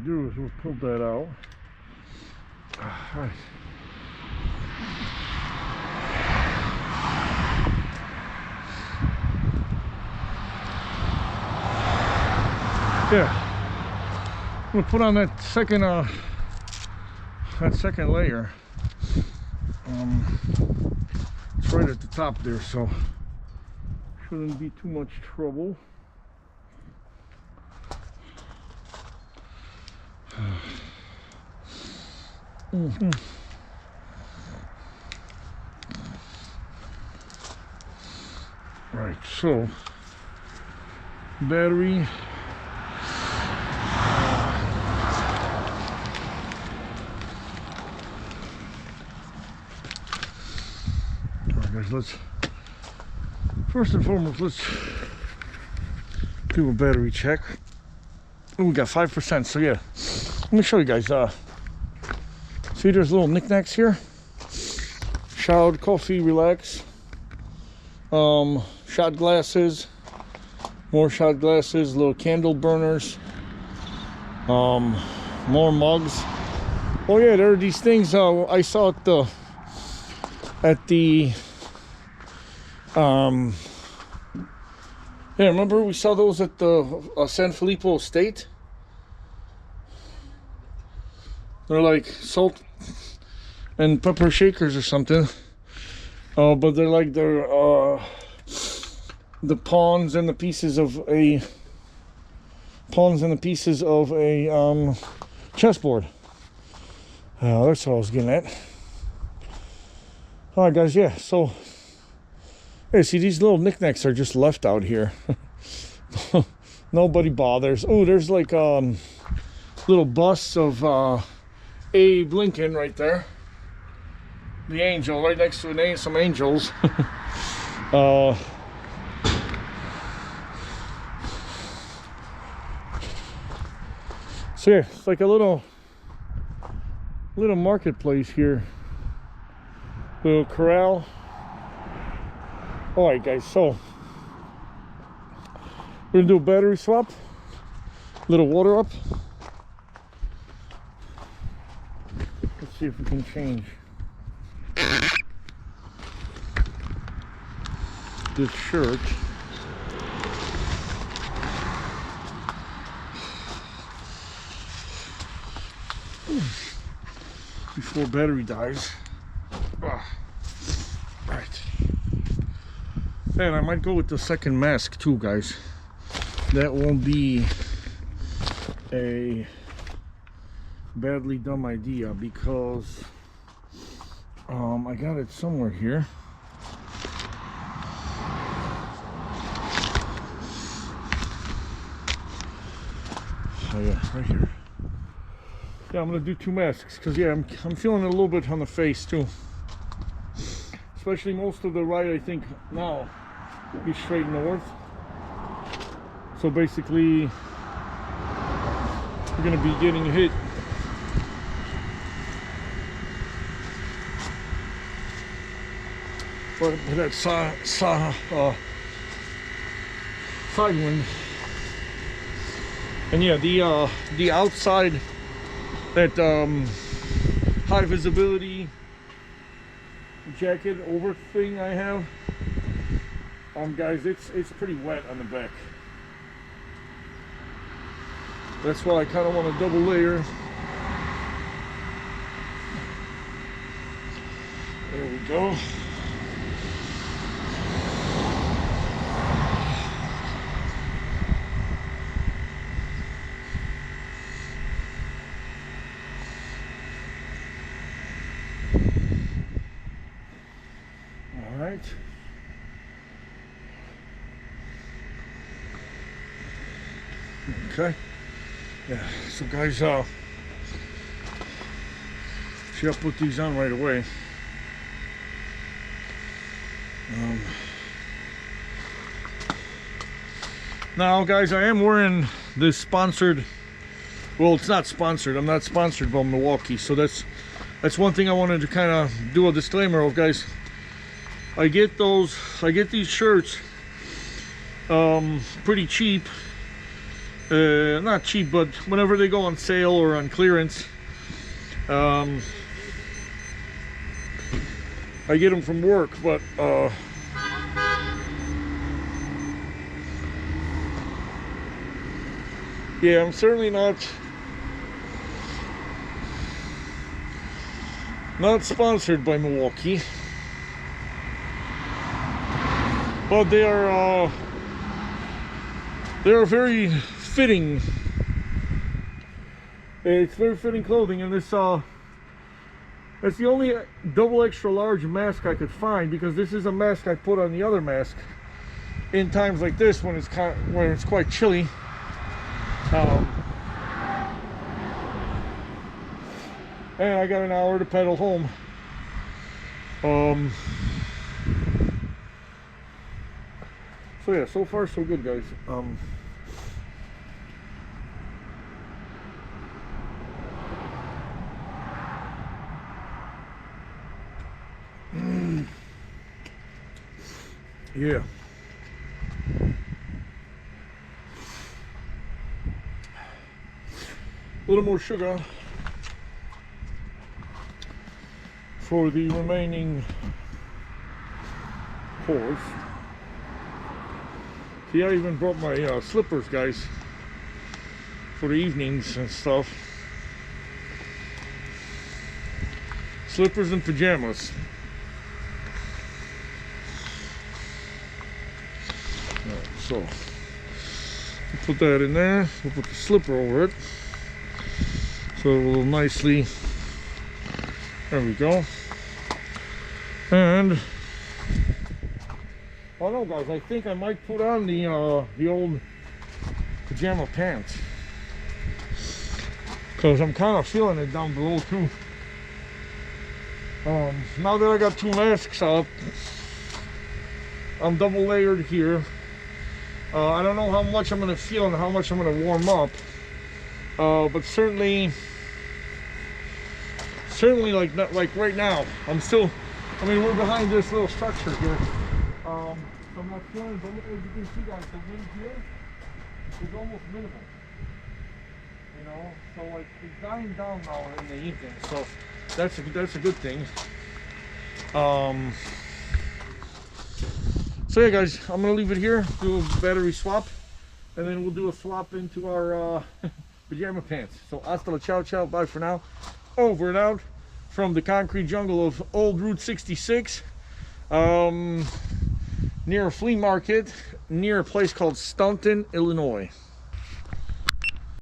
do is we'll pull that out. All right. Yeah, I'm gonna put on that second layer. It's right at the top there, so shouldn't be too much trouble. Right, so battery. Alright guys, let's first and foremost let's do a battery check. Oh, we got 5%, so yeah. Let me show you guys. See, there's little knickknacks here. Showered coffee, relax. Shot glasses, more shot glasses, little candle burners, more mugs. Oh yeah, there are these things I saw at the yeah, remember we saw those at the San Filippo estate? They're like salt and pepper shakers or something. But they're like the pawns and the pieces of a chessboard. That's what I was getting at. All right, guys. Yeah. So, hey, see, these little knickknacks are just left out here. Nobody bothers. Oh, there's like little busts of Abe Lincoln right there. The angel right next to some angels. So yeah, it's like a little marketplace here, little corral. All right, guys. So we're gonna do a battery swap. Little water up. Let's see if we can change this shirt. Before battery dies. Right. And I might go with the second mask too, guys. That won't be a badly dumb idea because I got it somewhere here. Oh yeah, right here. Yeah, I'm gonna do 2 masks because yeah, I'm feeling it a little bit on the face too. Especially most of the ride, I think now be straight north. So basically, we're gonna be getting hit. But that side wind. And yeah, the outside, that high visibility jacket over thing I have, guys, it's pretty wet on the back. That's why I kind of want a double layer. There we go. All right. Okay. Yeah, so guys, see, I'll put these on right away. Now, guys, I am wearing this sponsored, well, it's not sponsored. I'm not sponsored by Milwaukee, so that's one thing I wanted to kind of do a disclaimer of, guys. I get these shirts pretty cheap. not cheap, but whenever they go on sale or on clearance, I get them from work. But yeah, I'm certainly not sponsored by Milwaukee, but they are very fitting. It's very fitting clothing, and this it's the only double extra large mask I could find, because this is a mask I put on the other mask in times like this when it's quite chilly. And I got an hour to pedal home. So yeah, so far so good, guys. Yeah. A little more sugar for the remaining pours. See, I even brought my slippers, guys, for the evenings and stuff. Slippers and pajamas. Alright, so we'll put that in there. We'll put the slipper over it, so it will nicely. There we go. And oh no, guys, I think I might put on the old pajama pants, because I'm kind of feeling it down below too. Now that I got two masks up, I'm double layered here. I don't know how much I'm gonna feel and how much I'm gonna warm up, but certainly like right now, I'm still. I mean, we're behind this little structure here. So I'm not feeling, but as you can see, guys, the wind here is almost minimal. You know, so like it's dying down now in the evening, so that's a good thing. So yeah, guys, I'm gonna leave it here, do a battery swap, and then we'll do a swap into our pajama pants. So hasta la ciao ciao, bye for now. Over and out from the concrete jungle of Old Route 66, near a flea market, near a place called Staunton, Illinois.